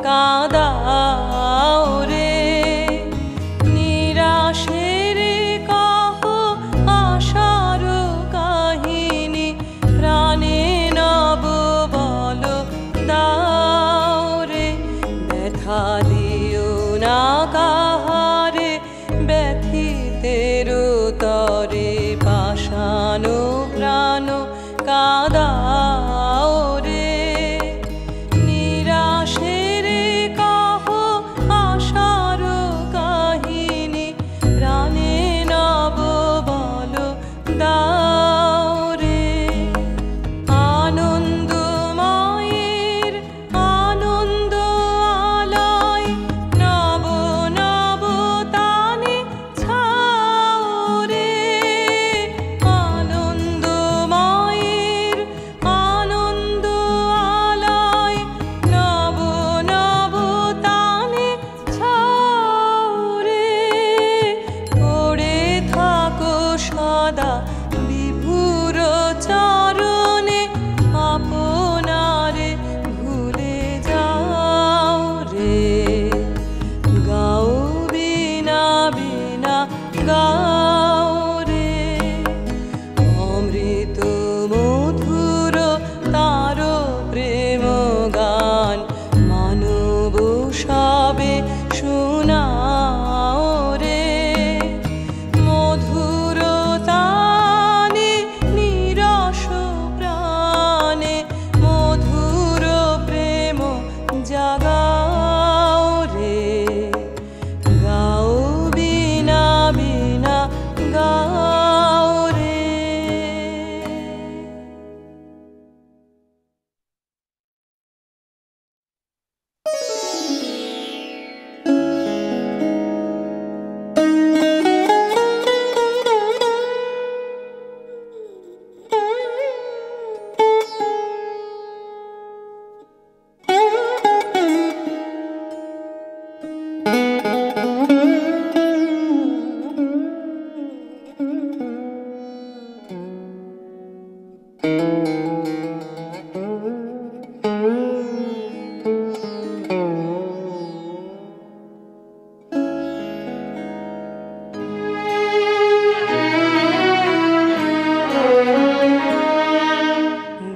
কাঁদাও রে। নিরাশের কহ আশার কাহিনী, প্রাণে নব বল দাও রে। ব্যথা দিও না কাহারে, ব্যথিতের তরে পাষাণ প্রাণ কাঁদাও রে। নিরাশের কহ আশার কাহিনী, প্রাণে নব বল দাও রে। আনন্দময়ের আনন্দ আলয়, নব নব তানে ছাও রে। আনন্দময়ের আনন্দ আলয়, নব নব তানে ছাও রে। পড়ে থাকো সদা বিভুর চরণে, আপনারে ভুলে যাও রে। গাও বিনা বিনা গাও রে। অমৃত মধুর তার প্রেম গান, মানব সবে শোনাও রে। মধুর তানে নিরস প্রাণে, মধুর প্রেম জাগাও রে। গাও বিনা বিনা গাও রে।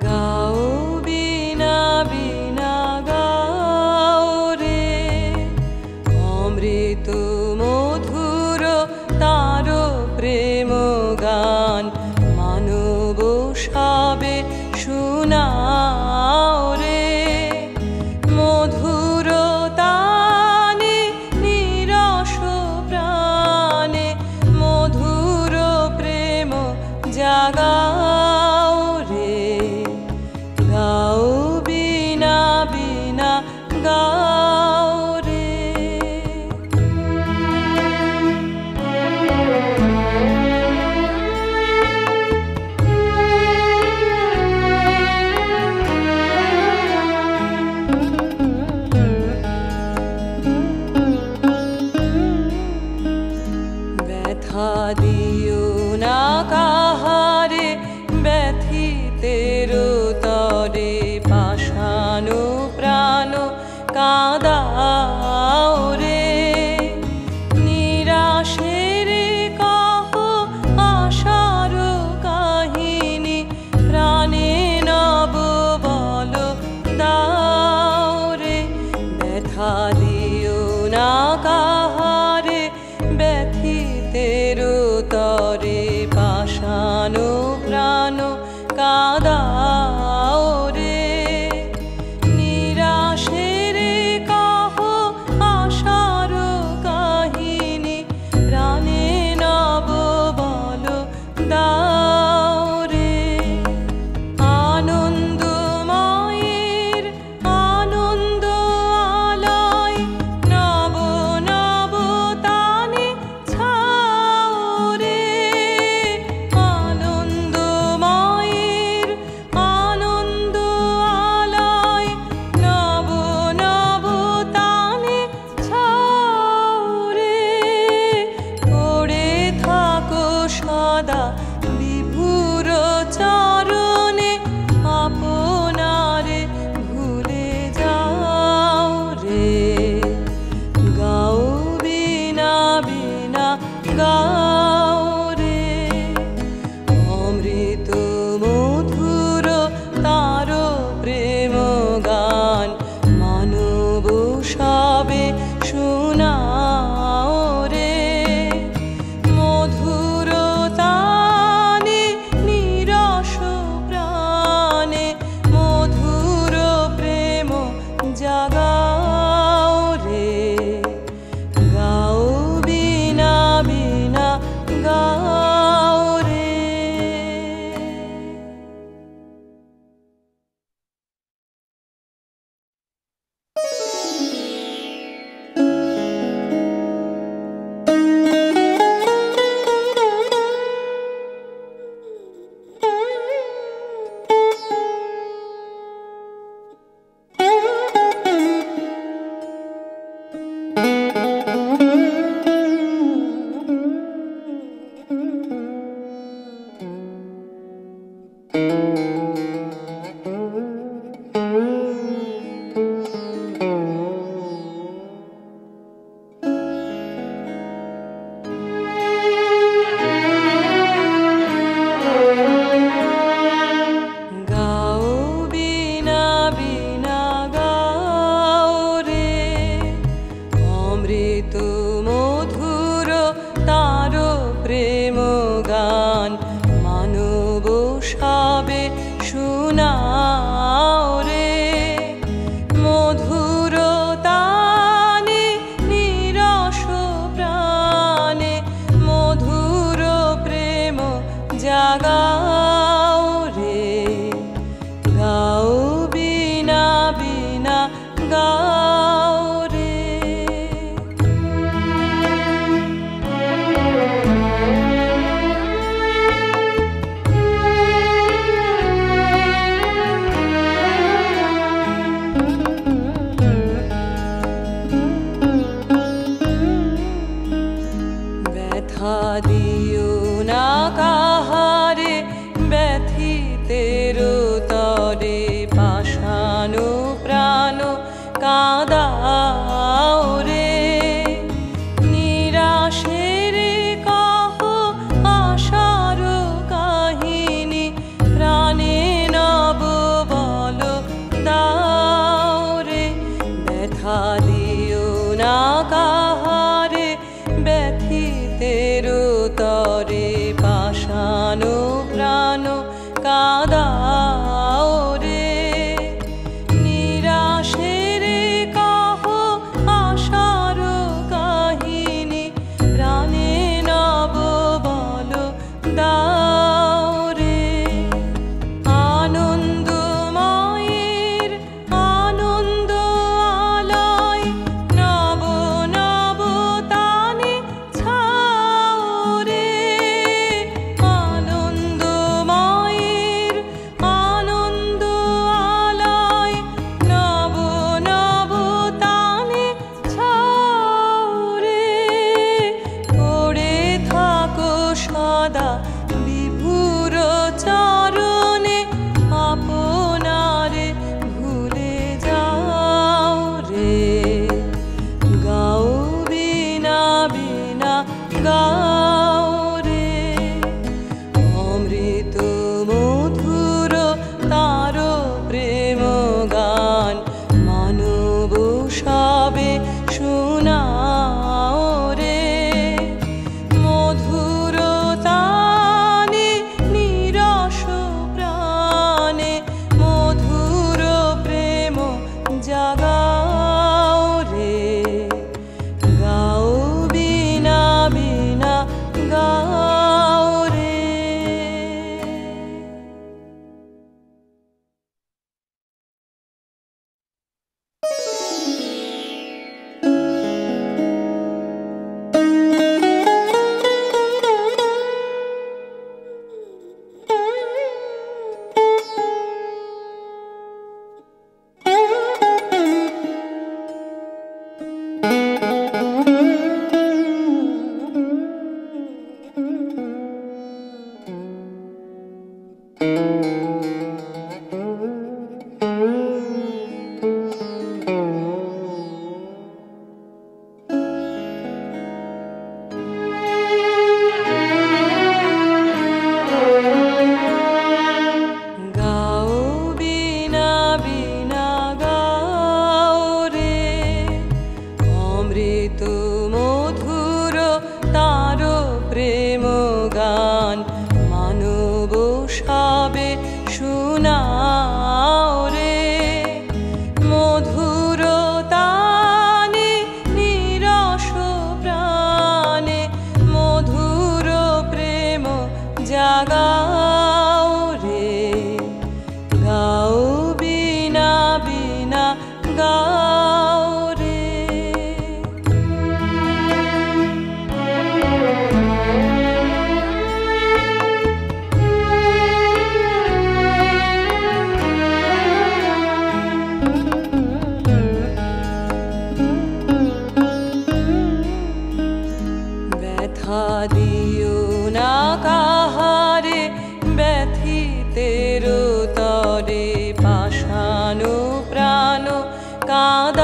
গাও বিনা বিনা গাও রে। অমৃত মধুর তার প্রেম গান, মানব সবে শোনাও রে। মধুর তানে নিরস প্রাণে, মধুর প্রেম জাগাও রে। গাও বিনা বিনা গাও রে। ব্যথা দিও না কাহারে, ব্যথিতের তরে পাষাণ প্রাণ কাঁদাও রে। নিরাশের কহ আশার কাহিনী, প্রাণে নব বল দাও রে। ব্যথা দিও না কাহারে, ব্যথিতের তরে পাষাণ প্রাণ কাঁদাও রে। নিরাশের কহ কাঁদাও রে। নিরাশের কহ আশার কাহিনী, প্রাণে নব বল দাও রে। ব্যথা দিও না কাহারে, ব্যথিতের তরে পাষাণ প্রাণ কাঁদাও রে। নিরাশের কহ আশার কাহিনী, প্রাণে নব বল দাও রে। আনন্দময়ের আনন্দ আলয়, নব নব তানে ছাও রে। আনন্দময়ের আনন্দ আলয়, নব নব তানে ছাও রে। পড়ে থাকো সদা বিভুর চরণে, আপনারে ভুলে যাও রে। গাও বিনা বিনা গাও রে। অমৃত মধুর তার প্রেম গান, মানব সবে শোনাও রে। মধুর তানে নিরস প্রাণে, মধুর প্রেম জাগাও রে। গাও বিনা বিনা গাও রে। গাও বিনা বিনা গাও রে। অমৃত মধুর তার প্রেম গান, মানব সবে শোনাও রে। মধুর তানে নিরস প্রাণে, মধুর প্রেম জাগাও রে। গাও বিনা বিনা গাও রে। ব্যথা দিও না কাহারে, ব্যথিতের তরে পাষাণ প্রাণ কাঁদাও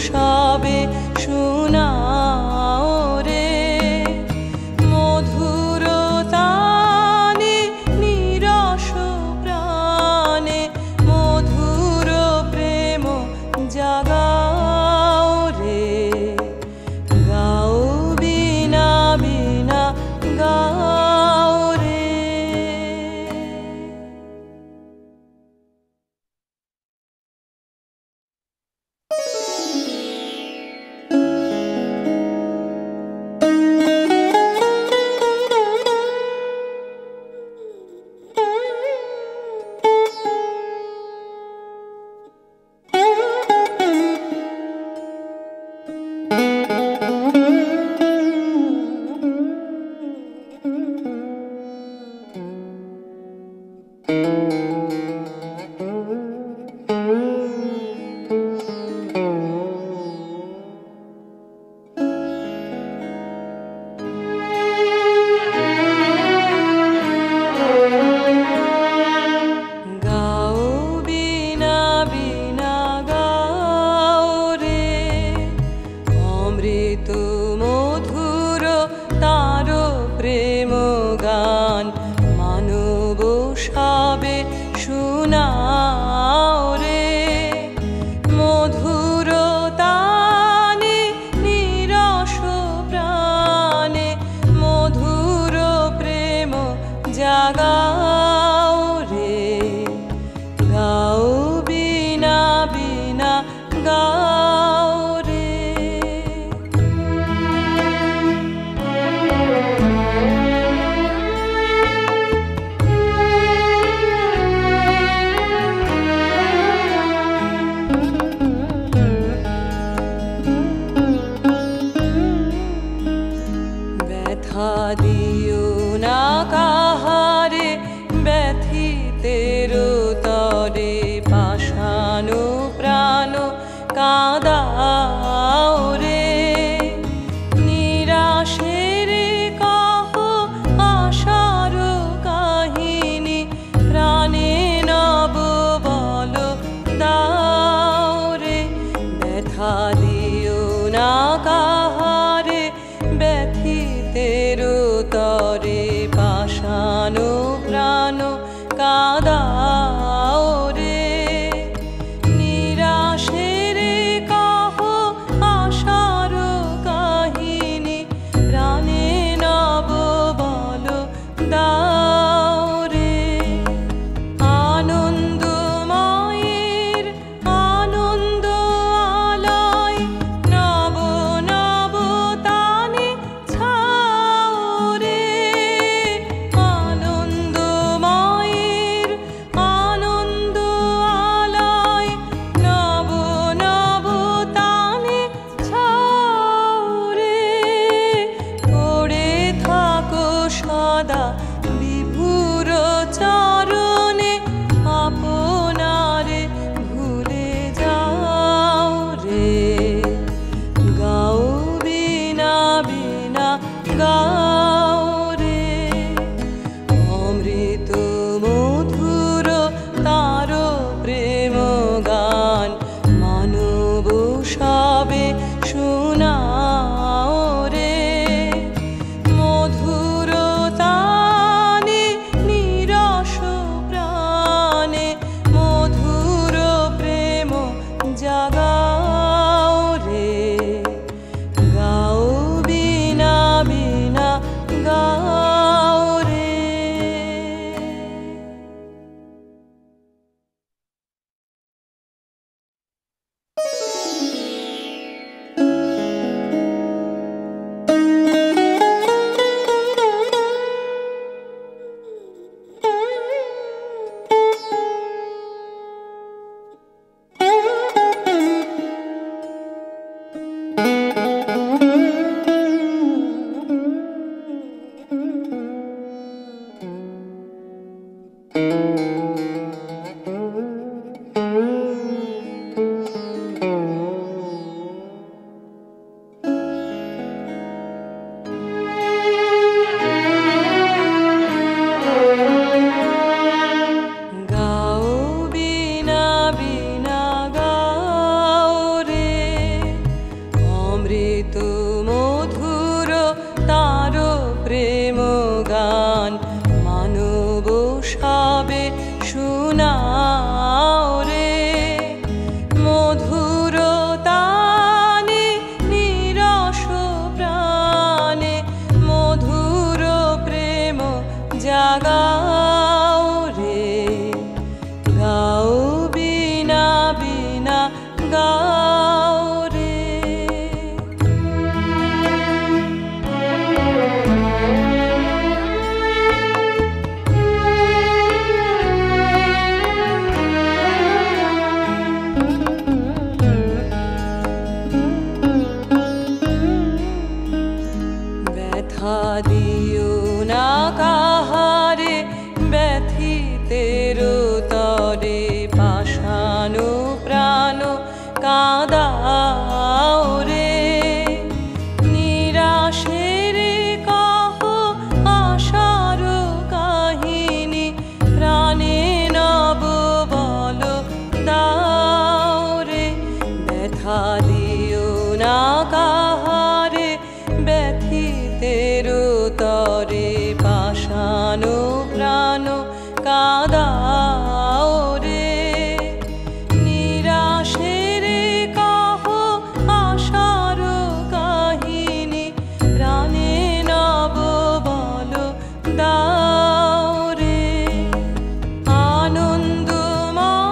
সবে শোনাও রে মধুর তানে নিরস প্রাণে মধুর প্রেম জাগাও রে গাও বিনা বিনা গাও রে। প্রেম গান মানব সবে শোনাও রে মধুর তানে নিরস প্রাণে মধুর প্রেম জাগাও রে গাও বিনা বিনা গাও রে। ব্যথা দিও না কাহারে ব্যথিতের তরে পাষাণ প্রাণ কাঁদাও রে নিরাশের কহ আশার কাহিনী প্রাণে নব বল দাও রে ব্যথা দিও না কাহারে ব্যথিতের তরে পাষাণ প্রাণ কাঁদাও রে নিরাশের কহ আশার কাহিনী প্রাণে নব বল দাও রে আনন্দময়ের আনন্দ আলয় নব নব তানে ছাও রে আনন্দময়ের আনন্দ আলয় নব নব তানে ছাও রে পড়ে থাকো সদা বিভুর চরণে আপনারে ভুলে যাও রে গাও বিনা বিনা গাও রে অমৃত মধুর তার প্রেম গান মানব সবে শোনাও রে মধুর তানে নিরস প্রাণে মধুর প্রেম জাগাও রে গাও বিনা বিনা গাও রে। অমৃত মধুর তার প্রেম গান মানব সবে শোনাও রে। মধুর তানে নিরস প্রাণে মধুর প্রেম জাগাও রে। গাও বিনা বিনা গাও রে। ব্যথা দিও না কাহারে ব্যথিতের তরে পাষাণ প্রাণ কাঁদাও রে। নিরাশের কহ আশার কাহিনী প্রাণে নব বল দাও রে। ব্যথা দিও না কাহারে ব্যথিতের তরে পাষাণ প্রাণ কাঁদাও রে। নিরাশের কহ আশার কাহিনী প্রাণে নব বল দাও রে। আনন্দময়ের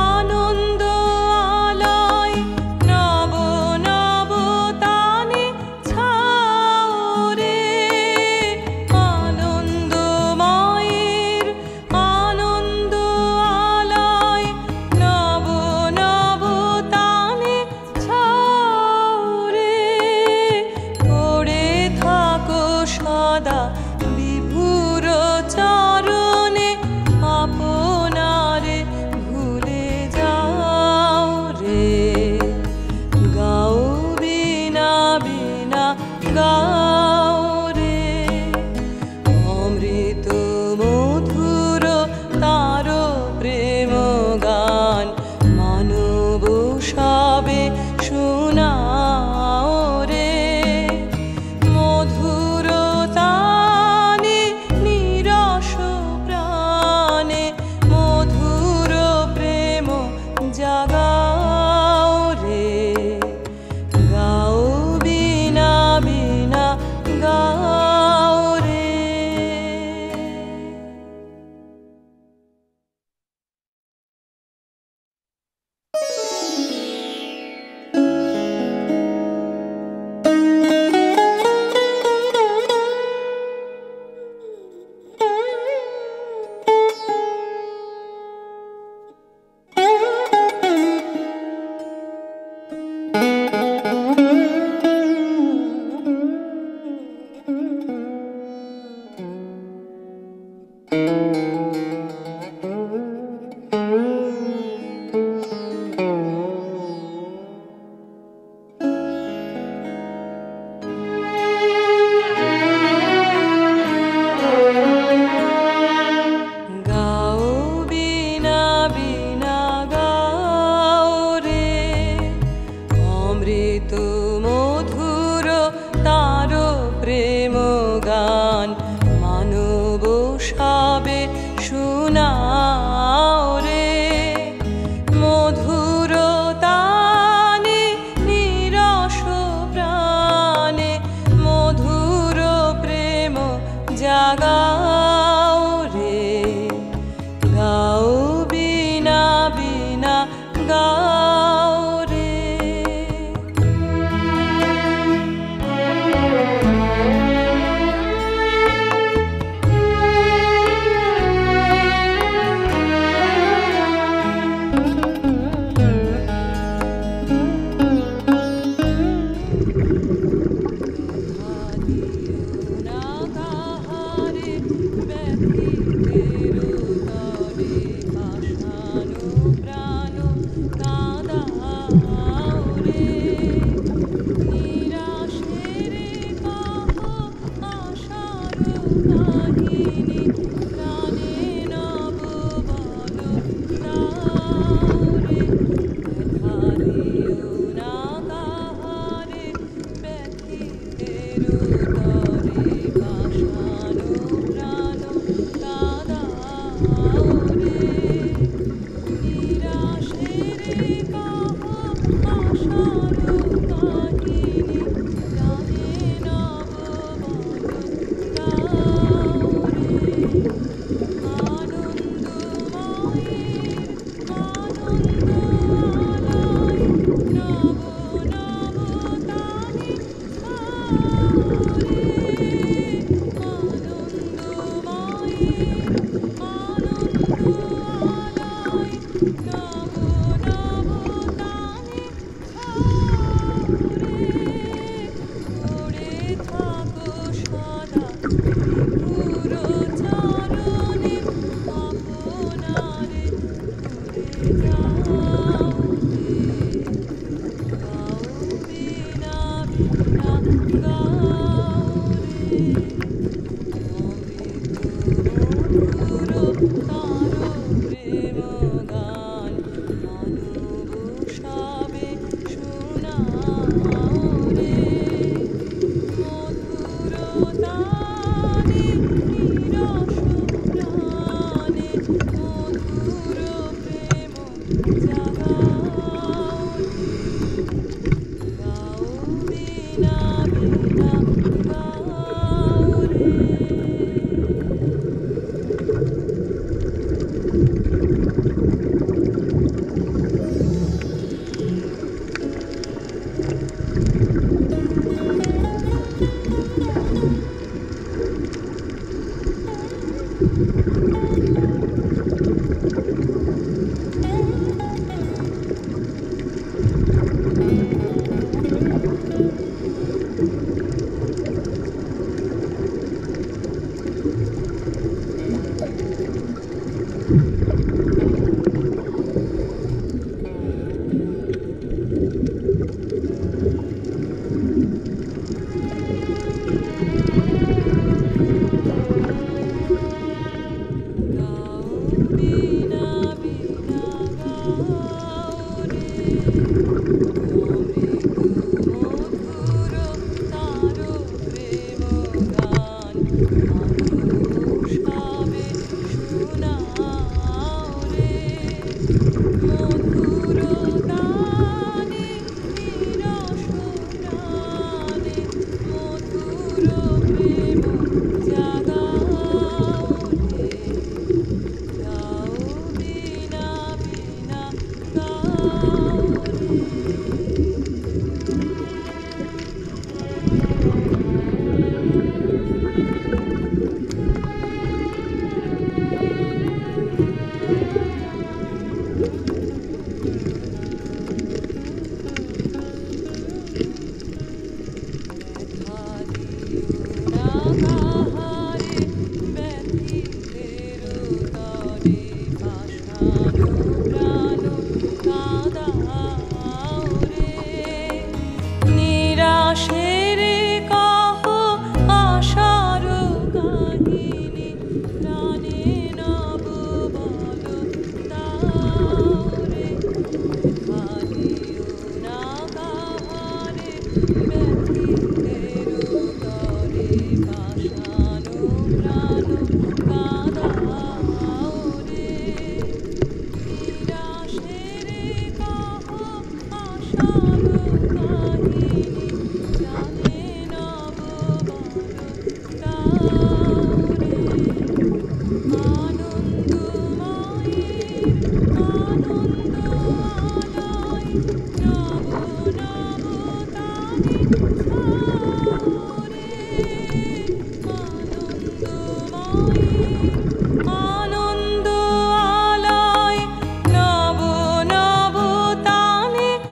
আনন্দ আলয় নব নব তানে ছাও রে। আনন্দময়ের আনন্দ আলয় নব নব তানে ছাও রে। পড়ে থাকো সদা বিভুর চরণে আপনারে ভুলে যাও রে। গাও বিনা বিনা গাও রে। অমৃত মধুর তার প্রেম গান মানব সবে শোনাও রে। মধুর তানে নিরস প্রাণে মধুর প্রেম জাগাও রে। গাও বিনা বিনা গাও রে। গাও বিনা বিনা গাও রে। অমৃত মধুর তার প্রেম গান মানব সবে শোনাও রে। মধুর তানে নিরস প্রাণে মধুর প্রেম জাগাও রে। গাও বিনা বিনা গাও রে।